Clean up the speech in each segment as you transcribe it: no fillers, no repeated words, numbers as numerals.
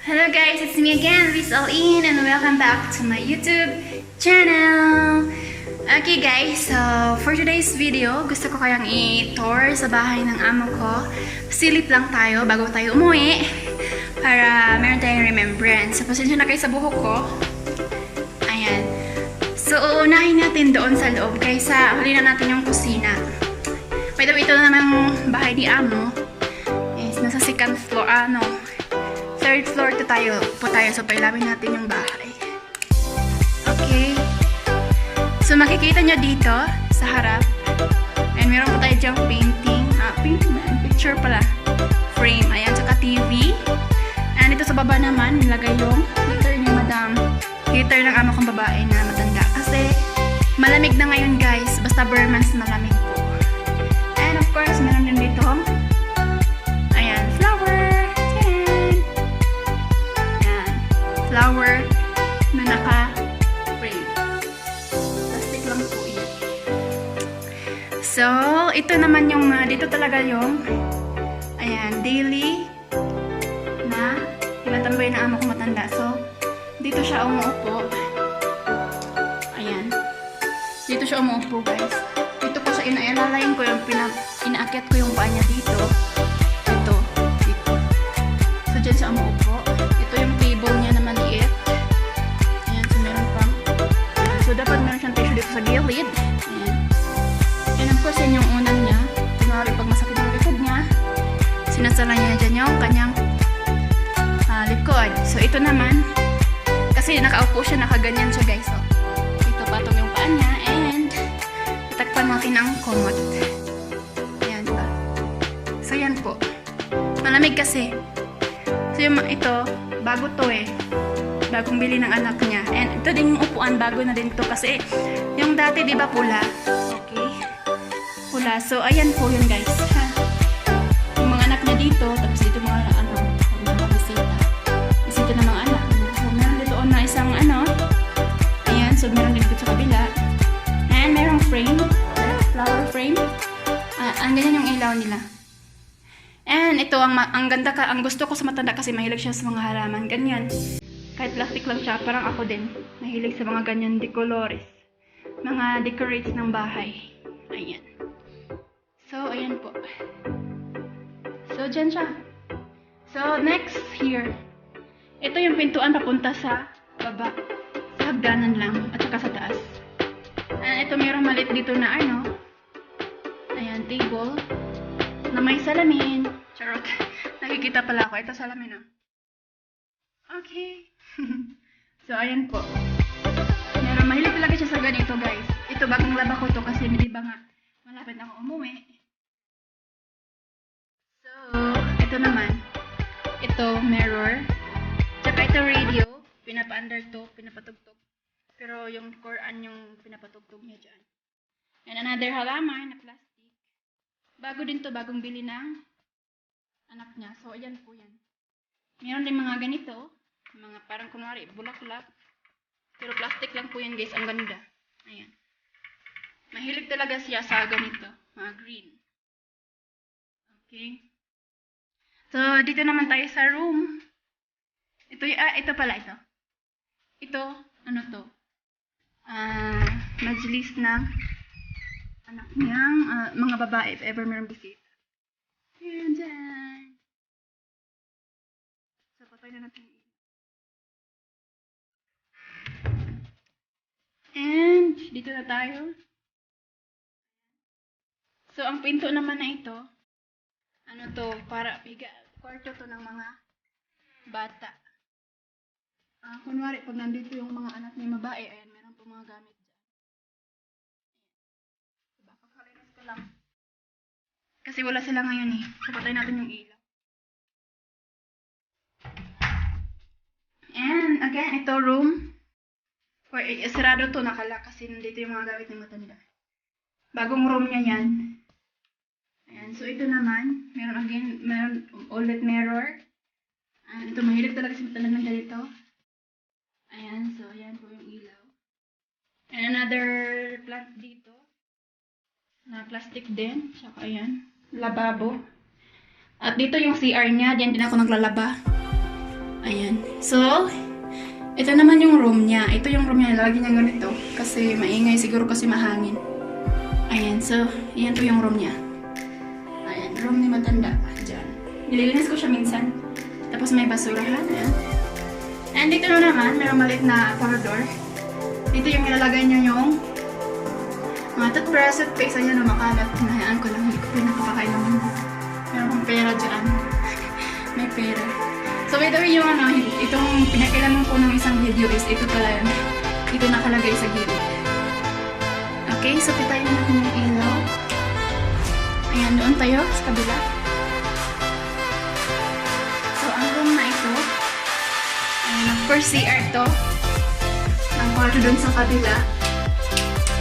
Hello guys, it's me again, Liz All-In, and welcome back to my YouTube channel. Okay guys, so for today's video, gusto ko kayang i-tour sa bahay ng amo ko. Silip lang tayo bago tayo umuwi para meron tayong remembrance. So, pasensya na kayo sa buhok ko. Ayan. So, uunahin natin doon sa loob kaysa huli na natin yung kusina. By the way, ito naman bahay ni amo. Is nasa second floor, third floor po tayo. So, pailamin natin yung bahay. Okay. So, makikita nyo dito sa harap. And meron po tayo dyang painting. Painting ba? Picture pala. Frame. Ayan, tsaka TV. And ito sa baba naman, nilagay yung heater ni Madam. Heater ng amo kong babae na matanda. Kasi, malamig na ngayon guys. Basta Burmans malamig po. And of course, meron din dito. Ayan, flower. Flower na naka-frame. Plastic lang po yun. So, ito naman yung, dito talaga yung, ayan, daily na tinatambay na amo ko matanda. So, dito siya umuupo. Ayan. Dito siya umuupo, guys. Dito ko siya inaalalayin ko yung, inaakyat ko yung paa niya dito. Ito. Dito. So, dyan siya umuupo. Ito yung table niya na maliit. Ayan, so meron pang. So, dapat meron siyang tissue dito sa gilid. Ayan. And of course, yan yung unan niya. Kunwari, pag masakit ang likod niya, sinasala niya dyan yung kanyang likod. So, ito naman, kasi nakaupo siya, nakaganyan siya, guys. So, dito patong yung paa niya. And, itakpan natin ang komot. Ayan pa. So, yan po. Malamig kasi. So, yung ito, bago to eh. Bagong bili ng anak niya. And ito din yung upuan, bago na din to. Kasi, yung dati, di ba, pula? Okay. Pula. So, ayan po yun, guys. Ha? Yung mga anak niya dito, tapos dito mga bisita. Bisita ng mga anak. So, meron dito na isang ayan. So, meron dito sa kabila. And, merong frame. Flower frame. Ang ganyan yung ilaw nila. And ito, ang ganda ka, ang gusto ko sa matanda kasi mahilig siya sa mga halaman. Ganyan. Kahit plastic lang siya, parang ako din. Mahilig sa mga ganyan decolores. Mga decorates ng bahay. Ayan. So, ayan po. So, dyan siya. So, next here. Ito yung pintuan papunta sa baba. Sa hagdanan lang. At saka sa taas. And ito mayroong maliit dito na ayan, table. Na may salamin. Charot. Nakikita pala ako. Ito salamin, oh. Okay. So, ayan po. Meron, mahilig talaga siya sa ganito, guys. Ito, bagong laba ko to kasi di ba nga, malapit ako umuwi. So, ito naman. Ito, mirror. Tsaka ito, radio. Pinapa-under to, pinapatugtog. Pero yung Quran yung pinapatugtog niya dyan. And another halaman na plastic. Bago din to, bagong bili ng anak niya. So, ayan po yan. Meron din mga ganito. Mga parang kunwari, bulak-bulak. Pero plastic lang po yan, guys. Ang ganda. Ayan. Mahilig talaga siya sa ganito. Mga green. Okay. So, dito naman tayo sa room. Ito pala ito. Ito, ano to? Majlis ng anak niyang mga babae if ever meron bisita. Ayan dyan. So, patay na natin. And, dito na tayo. So, ang pinto naman na ito, para kwarto to ng mga bata. Kunwari, pag nandito yung mga anak ni babae, ayan, meron po mga gamit dyan. Diba, pagkalinis ko lang. Kasi wala sila ngayon eh. So, patay natin yung ilaw. And, again, ito room. Sarado to, nakala kasi nandito yung mga gamit ng matanda. Bagong room niya yan. Ayan, so ito naman, meron ulit mirror. Ito, mahilig talaga si matanda ng ganito. Ayan, so ayan po yung ilaw. And another plant dito. Na plastic din. Saka ayan, lababo. At dito yung CR niya, diyan din ako naglalaba. Ayan. So, ito naman yung room niya. Ito yung room niya. Lagi niya ganito. Kasi maingay. Siguro kasi mahangin. Ayan. So, yan po yung room niya. Ayan. Room ni matanda. Diyan. Nililinis ko siya minsan. Tapos may basurahan. Ayan. And dito na naman, mayroong maliit na corridor. Dito yung ilalagay niyo yung mga toothbrush at paste. Ayan, makalat. Hinahayaan ko lang. Hindi ko pinakapakailangan. Meron akong pera dyan. May pera. So, by the way, yung itong pinakailaman ko ng isang video is ito pala yun. Ito nakalagay sa gilid. Okay, so pitayin na natin yung ilaw. Ayan, doon tayo sa kabila. So, ang room na ito, ayan, of course, CR to. Ang kwarto doon sa kabila.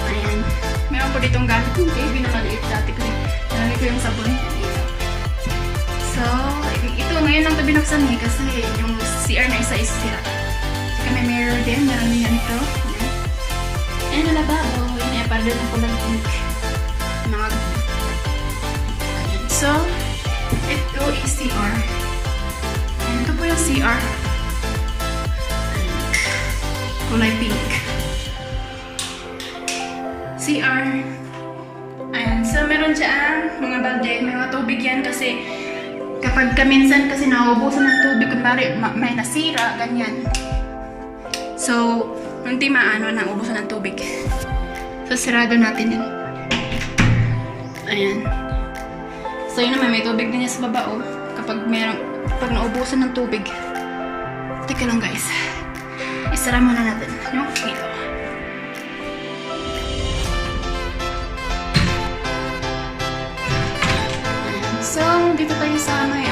Ayan. Meron po ditong gamit yung baby na maliit dati ko. Nalagay ko yung sabon. So, ito ngayon lang ito binuksan eh kasi yung CR na isa is sira. Saka may mirror din, meron din yan ito. Ayan na lababo, yun para doon ang pulang pink. Ayan. So, ito is CR. Ayan, ito po yung CR. Ayan. Kulay pink. CR. Ayan, so meron dyan mga balde, may mga tubig yan kasi kapag kaminsan kasi nauubusan ng tubig, kunwari may nasira, ganyan. So, hindi maano na ubusan ng tubig. So, sirado natin yun. Ayan. So, yun naman, may tubig din niya sa baba, oh. Kapag nauubusan ng tubig. Teka lang, guys. Isara muna natin yung ilaw. So, dito tayo sa may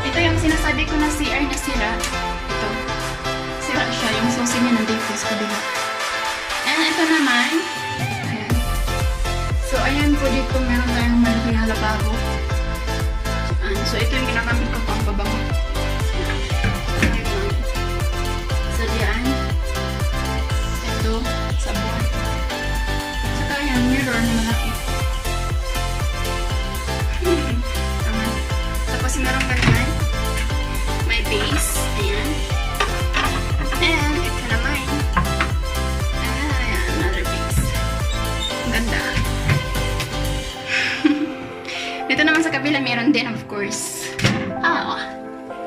ito yung sinasabi ko na CR na sira. Ito. Sira siya. Yung susi niya nandito sa kabila. And ito naman. Ayan. So, ayan po dito. Meron tayong malaking halababo. So, ito yung ginagamit ko pang babango. So, diyan. Ito. Sabon. Saka ayan, mirror na malaki. Tapos meron ganyan. May base. Ayan. And ito naman. Ayan, another base. Ang ganda. Dito naman sa kabila meron din, of course.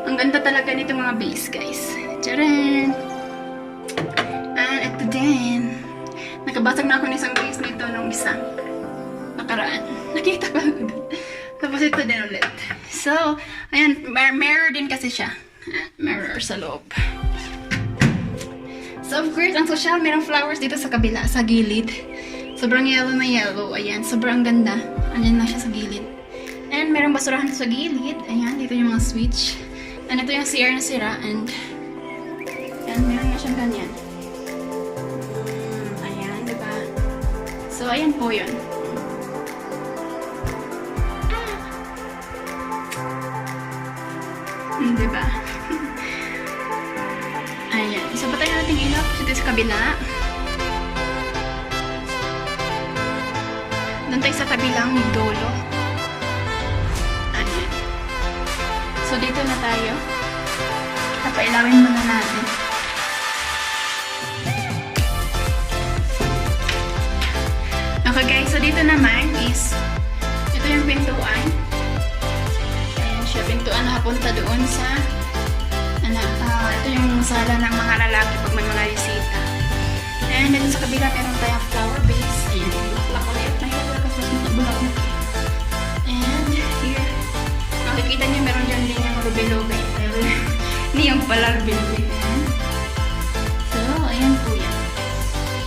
Ang ganda talaga nito mga base, guys. Tcharan! And ito din. Nakabasag na ako ng isang base nito nung isang nakaraan. Nakita ko agad. Tapos ito din ulit. So, ayan, mirror din kasi siya. Mirror sa loob. So, of course, ang social, mayroong flowers dito sa kabila, sa gilid. Sobrang yellow na yellow. Ayan, sobrang ganda. Andyan lang siya sa gilid. And mayroong basurahan sa gilid. Ayan, dito yung mga switch. And ito yung CR na sira. And, ayan, meron na siyang ganyan. Ayan, diba? So, ayan po yun. Diba? Ayan. Isa pa tayo natin ilaw dito sa kabila. Doon tayo sa kabilang dulo. Ayan. So, dito na tayo. Napailawin muna natin. Okay guys, so dito naman is ito yung pintuan. Pintuan na papunta doon sa ito yung sala ng mga lalaki pag may mga bisita. And dito sa kabila meron tayong flower base. Ayan, bulaklak ulit. Mahirap kasi mas bulaklak. And here, makikita niyo meron dyan din yung ruby-lobe. Hindi yung pala ruby-lobe. So, ayan po yan.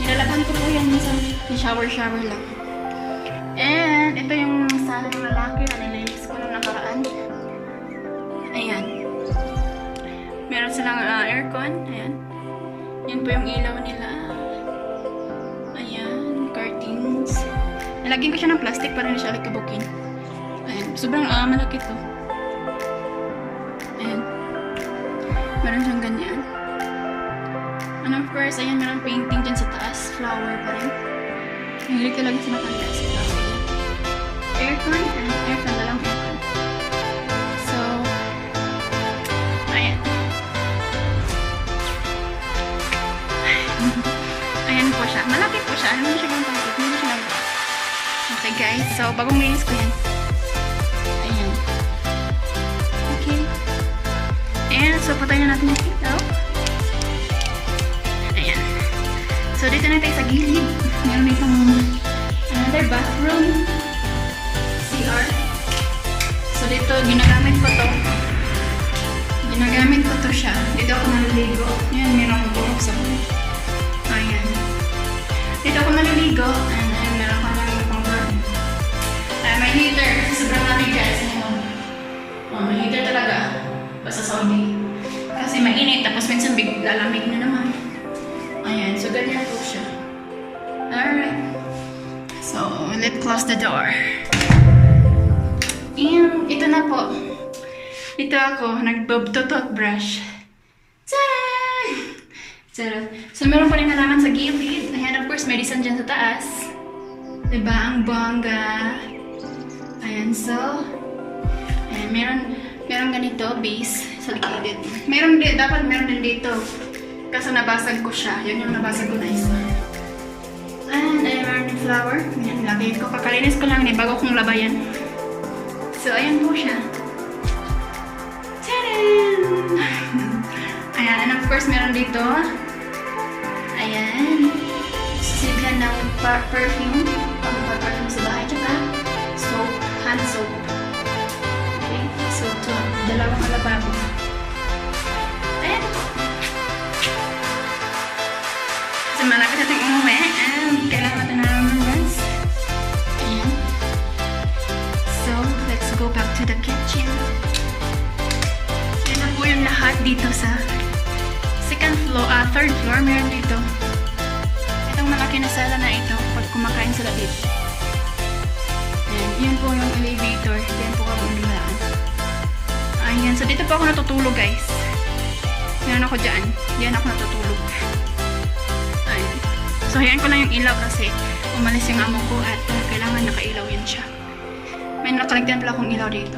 Nilalaban ko po yan minsan shower-shower lang. And ito yung sala ng lalaki na nilinis ko nung nakaraan. Ayan. Meron silang aircon. Ayan. Yan po yung ilaw nila. Ayan. Curtains. Nalagyan ko siya ng plastic para hindi siya alikabukin. Ayan. Sobrang malaki to. Ayan. Meron siyang ganyan. And of course, ayan. Meron painting dyan sa taas. Flower pa rin. Mahilig talaga sa matanda sa flower. Aircon. Ayan. Aircon. Dalang aircon. Okay guys, so bagong linis ko yan. Ayan. Okay. And so patayin na natin yung ilaw. Ayan. So dito na tayo sa gilid. Meron ditong another bathroom. CR. So dito, ginagamit ko to. Ginagamit ko to siya. Dito ako naliligo. Ayan, meron akong tulog sa buhay. Ayan. Dito ako naliligo. And ayan, meron akong naliligo pang burn. May heater. Sobrang lamig guys. May heater talaga. Basta Saudi. Kasi mainit. Tapos minsan lalamig na naman. Ayan. So, ganyan po siya. Alright. So, let's close the door. And ito na po. Dito ako, nag-toothbrush. Tcharan! Charot. So, meron pa rin halaman sa gilid. Ayan, of course, may design dyan sa taas. Diba? Ang bongga. Ayan, so. Ayan, meron ganito, base sa gilid. Dapat meron din dito. Kaso nabasag ko siya. Yun yung nabasag ko na isa. And ayan, meron din flower. Ayan, lagay ko. Kakalinis ko lang ni bago kong labayan. So, ayan po siya. Tadaan! Ayan, and of course, meron dito. Ayan. Sisiglan ng perfume. Pag-perfume sa bahay. Tsaka, soap. Hand soap. Okay. So, ito. Dalawang alababo. Ayan. So, malapit natin umuwi. And, kailangan natin na naman guys. Ayan. So, let's go back to the kitchen. Yan na po yung lahat dito sa third floor. Meron dito. Itong malaki na sala na ito pag kumakain sila dito. Ayan. Yan po yung elevator. Yan po kami umilaan. Ayan. So, dito po ako natutulog guys. Meron ako dyan. Diyan ako natutulog. Ayan. So, ayan ko lang yung ilaw kasi umalis yung amo ko at kailangan nakailaw yan siya. May nakalagyan pala akong ilaw dito.